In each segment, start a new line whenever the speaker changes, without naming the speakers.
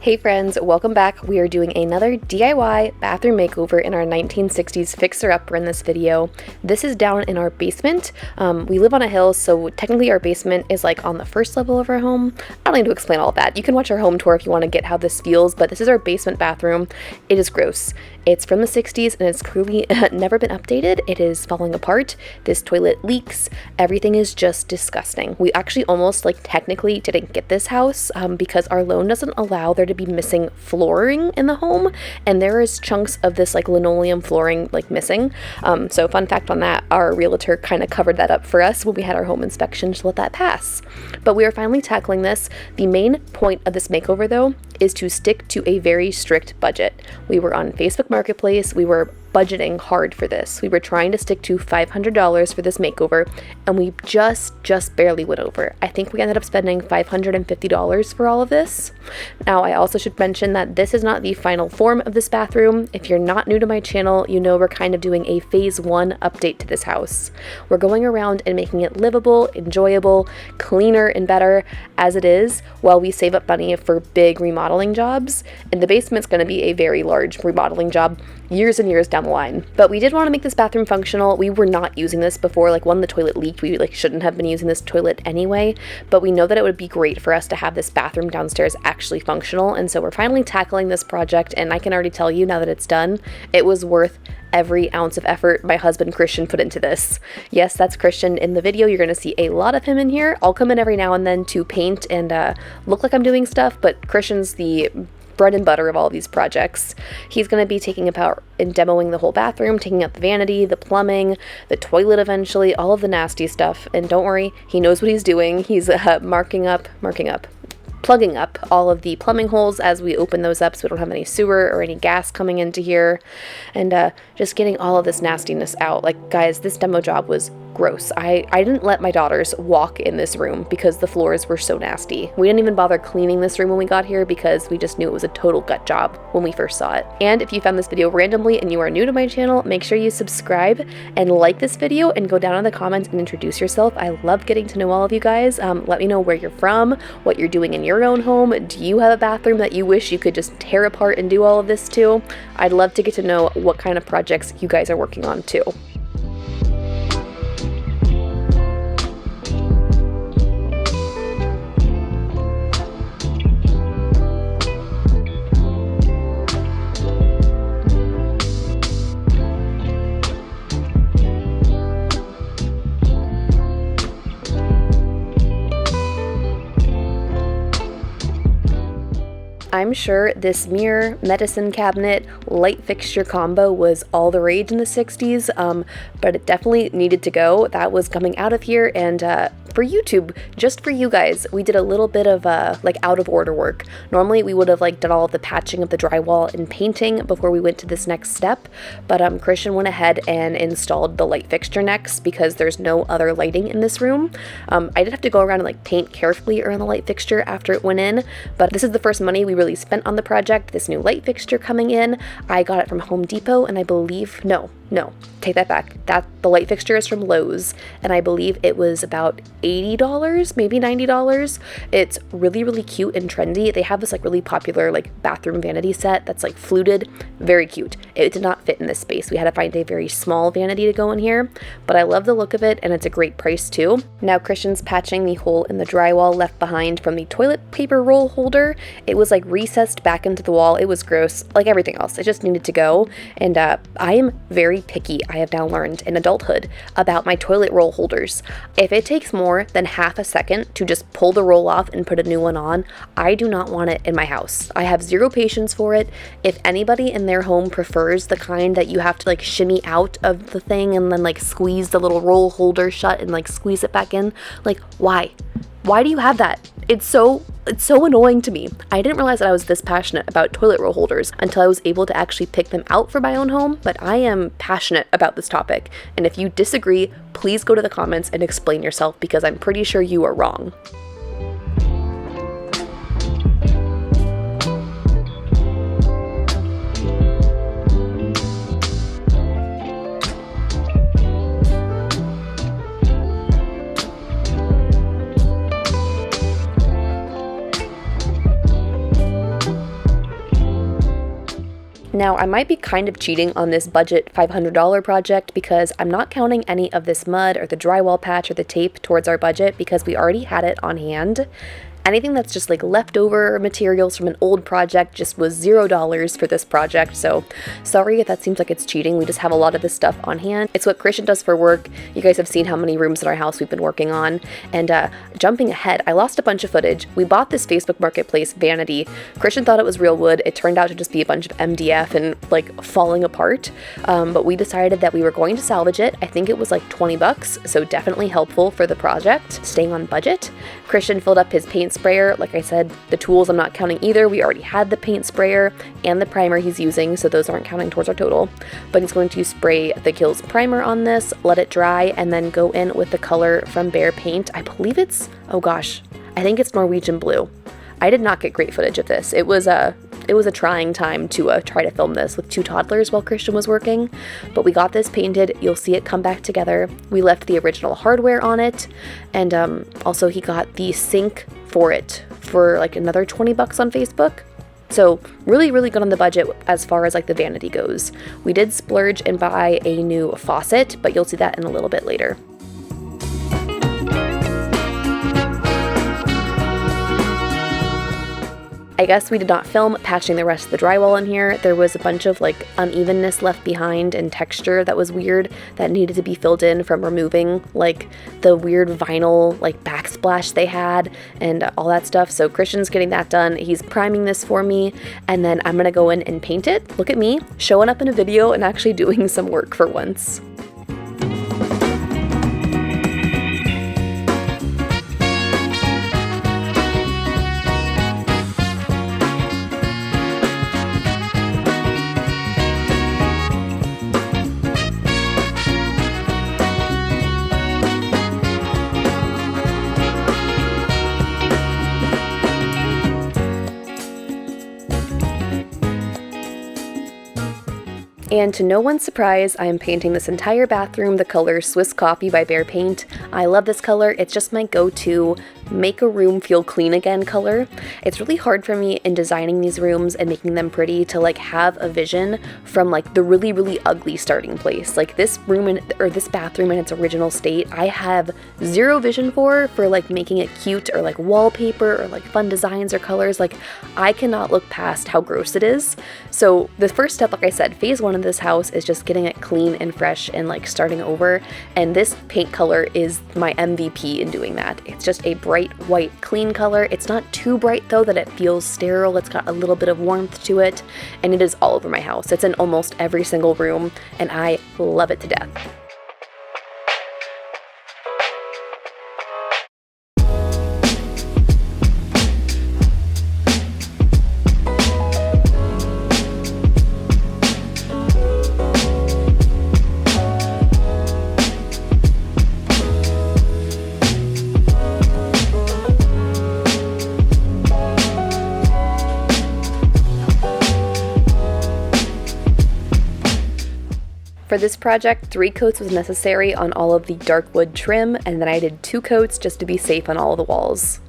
Hey friends, welcome back. We are doing another DIY bathroom makeover in our 1960s fixer-upper in this video. This is down in our basement. We live on a hill, so technically our basement is like on the first level of our home. I don't need to explain all of that. You can watch our home tour if you want to get how this feels, but this is our basement bathroom. It is gross. It's from the 60s and it's clearly never been updated. It is falling apart. This toilet leaks. Everything is just disgusting. We actually almost technically didn't get this house because our loan doesn't allow there to be missing flooring in the home, and there is chunks of this linoleum flooring missing. So fun fact on that, our realtor kind of covered that up for us when we had our home inspection to let that pass. But we are finally tackling this. The main point of this makeover though is to stick to a very strict budget. We were on Facebook Marketplace. We were budgeting hard for this. We were trying to stick to $500 for this makeover, and we just barely went over. I think we ended up spending $550 for all of this. Now, I also should mention that this is not the final form of this bathroom. If you're not new to my channel, you know we're kind of doing a phase 1 update to this house. We're going around and making it livable, enjoyable, cleaner, and better as it is, while we save up money for big remodeling jobs. And the basement's going to be a very large remodeling job years and years down the line. But we did want to make this bathroom functional. We were not using this before. When the toilet leaked, we shouldn't have been using this toilet anyway, but we know that it would be great for us to have this bathroom downstairs actually functional, and so we're finally tackling this project, and I can already tell you now that it's done, it was worth every ounce of effort my husband Christian put into this. Yes, that's Christian in the video. You're going to see a lot of him in here. I'll come in every now and then to paint and look like I'm doing stuff, but Christian's the bread and butter of all of these projects. He's going to be taking apart and demoing the whole bathroom, taking out the vanity, the plumbing, the toilet eventually, all of the nasty stuff. And don't worry, he knows what he's doing. He's plugging up all of the plumbing holes as we open those up so we don't have any sewer or any gas coming into here, and just getting all of this nastiness out. Guys, this demo job was gross. I didn't let my daughters walk in this room because the floors were so nasty. We didn't even bother cleaning this room when we got here because we just knew it was a total gut job when we first saw it. And if you found this video randomly and you are new to my channel, make sure you subscribe and like this video and go down in the comments and introduce yourself. I love getting to know all of you guys. Let me know where you're from, what you're doing in your own home. Do you have a bathroom that you wish you could just tear apart and do all of this to? I'd love to get to know what kind of projects you guys are working on too. I'm sure this mirror, medicine cabinet, light fixture combo was all the rage in the 60s, but it definitely needed to go. That was coming out of here, and for YouTube, just for you guys, we did a little bit of out of order work. Normally we would have done all of the patching of the drywall and painting before we went to this next step, but Christian went ahead and installed the light fixture next because there's no other lighting in this room. I did have to go around and paint carefully around the light fixture after it went in, but this is the first money we really spent on the project. This new light fixture coming in, I got it from Home Depot, and I believe, no, take that back. The light fixture is from Lowe's, and I believe it was about $80, maybe $90. It's really cute and trendy. They have this really popular bathroom vanity set that's fluted, very cute. It did not fit in this space. We had to find a very small vanity to go in here, but I love the look of it, and it's a great price too. Now Christian's patching the hole in the drywall left behind from the toilet paper roll holder. It was recessed back into the wall. It was gross, like everything else. It just needed to go, and I am very picky, I have now learned in adulthood, about my toilet roll holders. If it takes more than half a second to just pull the roll off and put a new one on, I do not want it in my house. I have zero patience for it. If anybody in their home prefers the kind that you have to shimmy out of the thing and then squeeze the little roll holder shut and squeeze it back in, why? Why do you have that? It's so annoying to me. I didn't realize that I was this passionate about toilet roll holders until I was able to actually pick them out for my own home, but I am passionate about this topic. And if you disagree, please go to the comments and explain yourself because I'm pretty sure you are wrong. Now, I might be kind of cheating on this budget $500 project because I'm not counting any of this mud or the drywall patch or the tape towards our budget because we already had it on hand. Anything that's just like leftover materials from an old project just was $0 for this project, so sorry if that seems like it's cheating. We just have a lot of this stuff on hand. It's what Christian does for work. You guys have seen how many rooms in our house we've been working on. And jumping ahead, I lost a bunch of footage. We bought this Facebook Marketplace vanity. Christian thought it was real wood. It turned out to just be a bunch of MDF and like falling apart, but we decided that we were going to salvage it. I think it was like 20 bucks, so definitely helpful for the project, staying on budget. Christian filled up his paint sprayer. Like I said, the tools I'm not counting either. We already had the paint sprayer and the primer he's using, so those aren't counting towards our total. But he's going to spray the Kills primer on this, let it dry, and then go in with the color from Behr Paint. I believe it's, oh gosh, I think it's Norwegian Blue. I did not get great footage of this. It was a trying time to try to film this with 2 toddlers while Christian was working, but we got this painted. You'll see it come back together. We left the original hardware on it, and also he got the sink for it for like another 20 bucks on Facebook. So really, really good on the budget as far as like the vanity goes. We did splurge and buy a new faucet, but you'll see that in a little bit later. I guess we did not film patching the rest of the drywall in here. There was a bunch of like unevenness left behind and texture that was weird that needed to be filled in from removing like the weird vinyl like backsplash they had and all that stuff. So Christian's getting that done. He's priming this for me, and then I'm gonna go in and paint it. Look at me showing up in a video and actually doing some work for once. And to no one's surprise, I am painting this entire bathroom the color Swiss Coffee by Behr Paint. I love this color. It's just my go-to make a room feel clean again color. It's really hard for me in designing these rooms and making them pretty to like have a vision from like the really, really ugly starting place. Like this room or this bathroom in its original state, I have zero vision for like making it cute or like wallpaper or like fun designs or colors. Like I cannot look past how gross it is. So the first step, like I said, phase 1 of this house is just getting it clean and fresh and like starting over. And this paint color is my MVP in doing that. It's just a bright white clean color. It's not too bright though that it feels sterile. It's got a little bit of warmth to it, and it is all over my house. It's in almost every single room, and I love it to death. For this project, 3 coats was necessary on all of the dark wood trim, and then I did 2 coats just to be safe on all of the walls.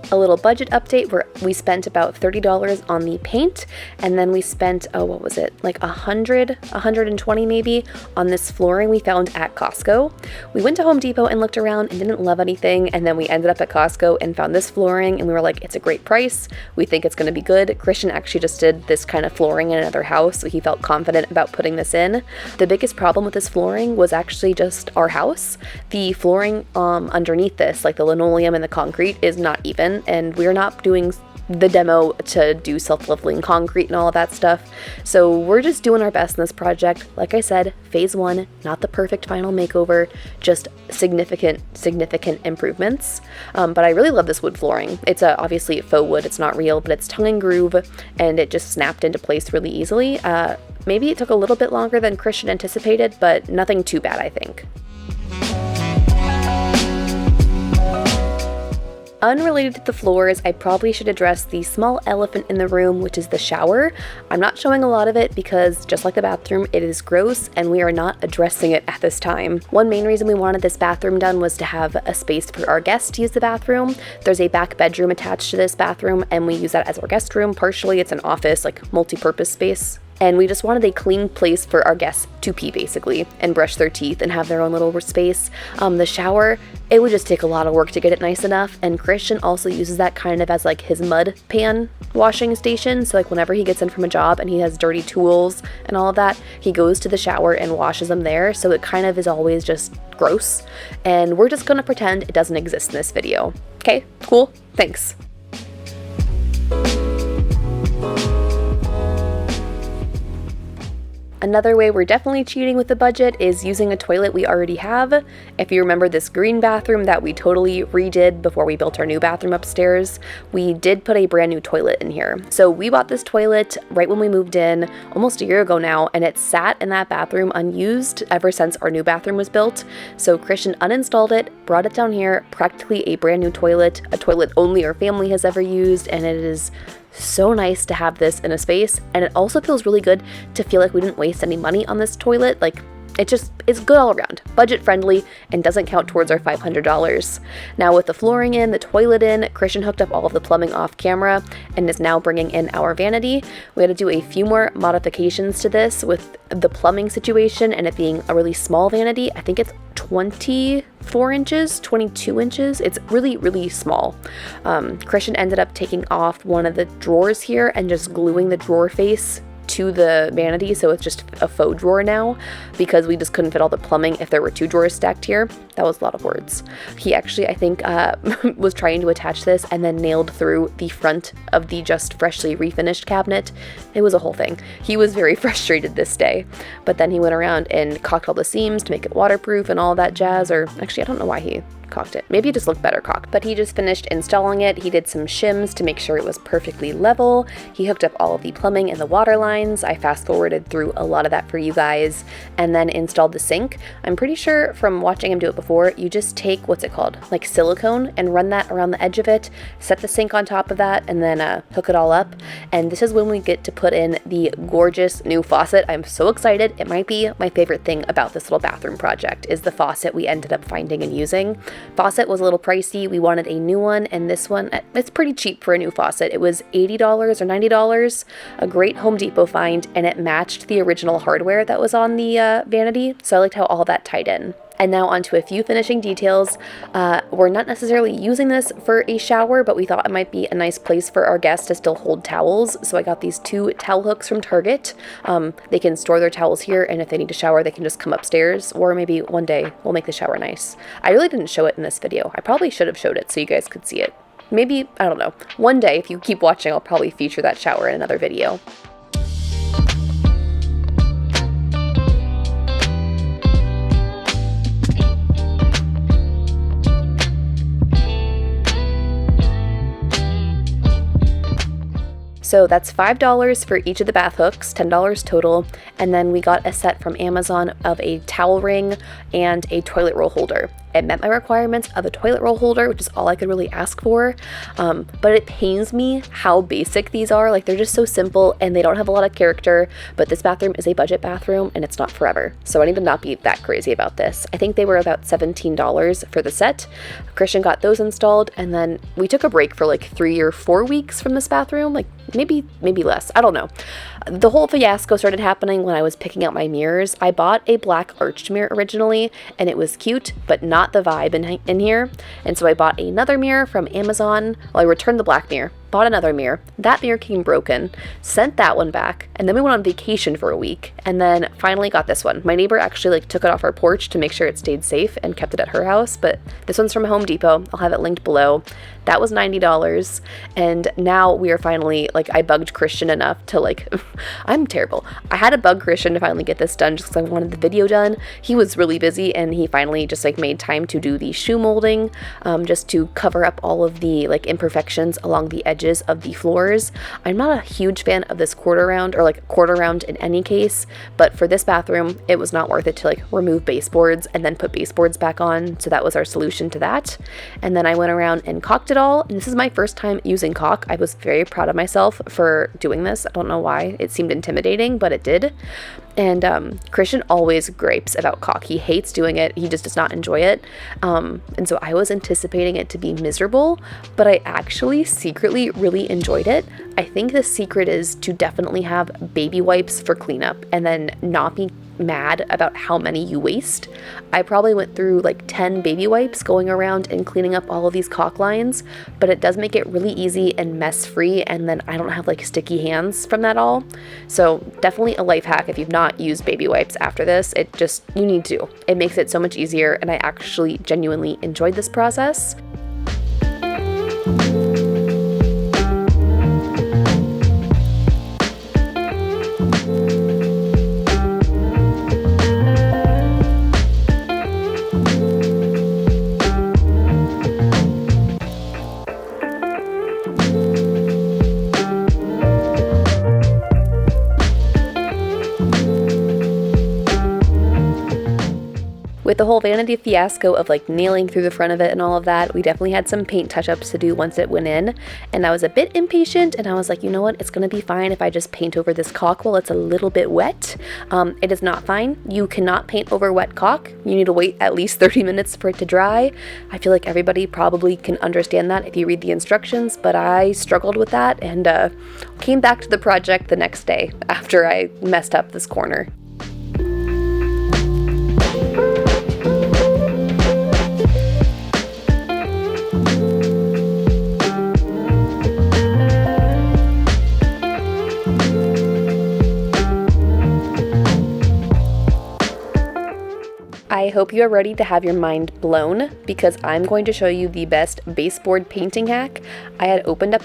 A little budget update where we spent about $30 on the paint, and then we spent, what was it, like $120 maybe on this flooring we found at Costco. We went to Home Depot and looked around and didn't love anything, and then we ended up at Costco and found this flooring, and we were like, it's a great price. We think it's going to be good. Christian actually just did this kind of flooring in another house, so he felt confident about putting this in. The biggest problem with this flooring was actually just our house. The flooring underneath this, like the linoleum and the concrete, is not even, and we're not doing the demo to do self-leveling concrete and all of that stuff. So we're just doing our best in this project. Like I said, phase 1, not the perfect final makeover, just significant improvements. But I really love this wood flooring. It's obviously faux wood, it's not real, but it's tongue and groove, and it just snapped into place really easily. Maybe it took a little bit longer than Christian anticipated, but nothing too bad, I think. Unrelated to the floors, I probably should address the small elephant in the room, which is the shower. I'm not showing a lot of it because, just like the bathroom, it is gross and we are not addressing it at this time. One main reason we wanted this bathroom done was to have a space for our guests to use the bathroom. There's a back bedroom attached to this bathroom and we use that as our guest room. Partially, it's an office, like multi-purpose space. And we just wanted a clean place for our guests to pee, basically, and brush their teeth and have their own little space. The shower, it would just take a lot of work to get it nice enough, and Christian also uses that kind of as like his mud pan washing station. So like whenever he gets in from a job and he has dirty tools and all of that, he goes to the shower and washes them there. So it kind of is always just gross. And we're just gonna pretend it doesn't exist in this video. Okay, cool, thanks. Another way we're definitely cheating with the budget is using a toilet we already have. If you remember this green bathroom that we totally redid before we built our new bathroom upstairs, we did put a brand new toilet in here. So we bought this toilet right when we moved in, almost a year ago now, and it sat in that bathroom unused ever since our new bathroom was built. So Christian uninstalled it, brought it down here, practically a brand new toilet, a toilet only our family has ever used, and it is so nice to have this in a space. And it also feels really good to feel like we didn't waste any money on this toilet. Like, it's good all around, budget friendly, and doesn't count towards our $500. Now with the flooring in, the toilet in, Christian hooked up all of the plumbing off camera and is now bringing in our vanity. We had to do a few more modifications to this with the plumbing situation and it being a really small vanity. I think it's 24 inches, 22 inches. It's really, really small. Christian ended up taking off one of the drawers here and just gluing the drawer face to the vanity, so it's just a faux drawer now because we just couldn't fit all the plumbing if there were two drawers stacked here. That was a lot of words. He actually, I think, was trying to attach this and then nailed through the front of the just freshly refinished cabinet. It was a whole thing. He was very frustrated this day, but then he went around and caulked all the seams to make it waterproof and all that jazz, or actually, I don't know why he caulked it. Maybe it just looked better caulked, but he just finished installing it. He did some shims to make sure it was perfectly level. He hooked up all of the plumbing and the water lines. I fast forwarded through a lot of that for you guys, and then installed the sink. I'm pretty sure from watching him do it before, you just take, what's it called? Like silicone, and run that around the edge of it, set the sink on top of that, and then hook it all up. And this is when we get to put in the gorgeous new faucet. I'm so excited. It might be my favorite thing about this little bathroom project is the faucet we ended up finding and using. Faucet was a little pricey. We wanted a new one, and this one, it's pretty cheap for a new faucet. It was $80 or $90, a great Home Depot find, and it matched the original hardware that was on the vanity, so I liked how all that tied in. And now onto a few finishing details. We're not necessarily using this for a shower, but we thought it might be a nice place for our guests to still hold towels. So I got these 2 towel hooks from Target. They can store their towels here, and if they need to shower, they can just come upstairs, or maybe one day we'll make the shower nice. I really didn't show it in this video. I probably should have showed it so you guys could see it. Maybe, I don't know, one day if you keep watching, I'll probably feature that shower in another video. So that's $5 for each of the bath hooks, $10 total, and then we got a set from Amazon of a towel ring and a toilet roll holder. It met my requirements of a toilet roll holder, which is all I could really ask for, but it pains me how basic these are. Like, they're just so simple and they don't have a lot of character, but this bathroom is a budget bathroom and it's not forever, so I need to not be that crazy about this. I think they were about $17 for the set. Christian got those installed, and then we took a break for like 3 or 4 weeks from this bathroom, like maybe less, I don't know. The whole fiasco started happening when I was picking out my mirrors. I bought a black arched mirror originally, and it was cute, but not the vibe in here. And so I bought another mirror from Amazon. Well, I returned the black mirror, bought another mirror. That mirror came broken, sent that one back, and then we went on vacation for a week, and then finally got this one. My neighbor actually took it off our porch to make sure it stayed safe and kept it at her house, but this one's from Home Depot. I'll have it linked below. That was $90, and now we are finally, I bugged Christian enough to, I'm terrible. I had to bug Christian to finally get this done just because I wanted the video done. He was really busy, and he finally just, made time to do the shoe molding, just to cover up all of the, imperfections along the edge edges of the floors. I'm not a huge fan of this quarter round, or like quarter round in any case, but for this bathroom, it was not worth it to like remove baseboards and then put baseboards back on. So that was our solution to that. And then I went around and caulked it all. And this is my first time using caulk. I was very proud of myself for doing this. I don't know why it seemed intimidating, but it did. And Christian always gripes about caulk. He hates doing it. He just does not enjoy it. And so I was anticipating it to be miserable, but I actually secretly really enjoyed it. I think the secret is to definitely have baby wipes for cleanup and then not be mad about how many you waste. I probably went through like 10 baby wipes going around and cleaning up all of these caulk lines, but it does make it really easy and mess free, and then I don't have like sticky hands from that all. So definitely a life hack if you've not used baby wipes after this. You need to. It makes it so much easier, and I actually genuinely enjoyed this process. With the whole vanity fiasco of like nailing through the front of it and all of that, we definitely had some paint touch-ups to do once it went in, and I was a bit impatient, and I was like, you know what, it's gonna be fine if I just paint over this caulk while it's a little bit wet. It is not fine. You cannot paint over wet caulk. You need to wait at least 30 minutes for it to dry. I feel like everybody probably can understand that if you read the instructions, but I struggled with that and came back to the project the next day after I messed up this corner. I hope you are ready to have your mind blown, because I'm going to show you the best baseboard painting hack. I had opened up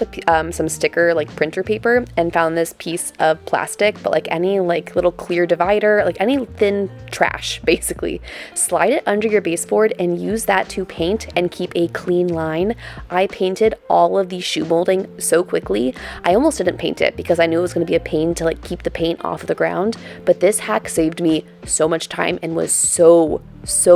some sticker like printer paper and found this piece of plastic, but like any like little clear divider, like any thin trash basically. Slide it under your baseboard and use that to paint and keep a clean line. I painted all of the shoe molding so quickly. I almost didn't paint it because I knew it was going to be a pain to like keep the paint off of the ground, but this hack saved me so much time and was so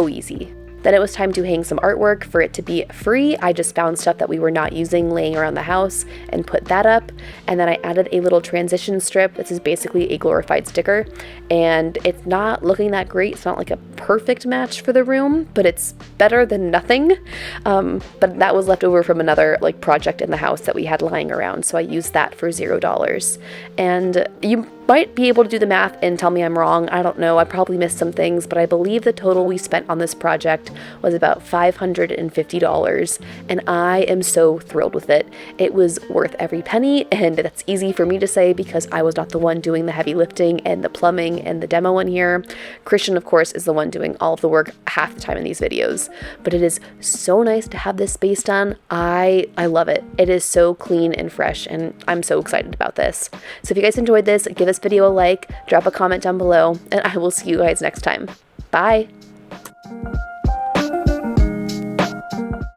easy. Then it was time to hang some artwork for it to be free. I just found stuff that we were not using laying around the house and put that up. And then I added a little transition strip. This is basically a glorified sticker, and it's not looking that great. It's not like a perfect match for the room, but it's better than nothing. But that was left over from another like project in the house that we had lying around, so I used that for $0. And you might be able to do the math and tell me I'm wrong. I don't know. I probably missed some things, but I believe the total we spent on this project was about $550, and I am so thrilled with it. It was worth every penny, and that's easy for me to say because I was not the one doing the heavy lifting and the plumbing and the demo in here. Christian, of course, is the one doing all of the work half the time in these videos, but it is so nice to have this space done. I love it. It is so clean and fresh, and I'm so excited about this. So if you guys enjoyed this, give this video a like, drop a comment down below, and I will see you guys next time. Bye!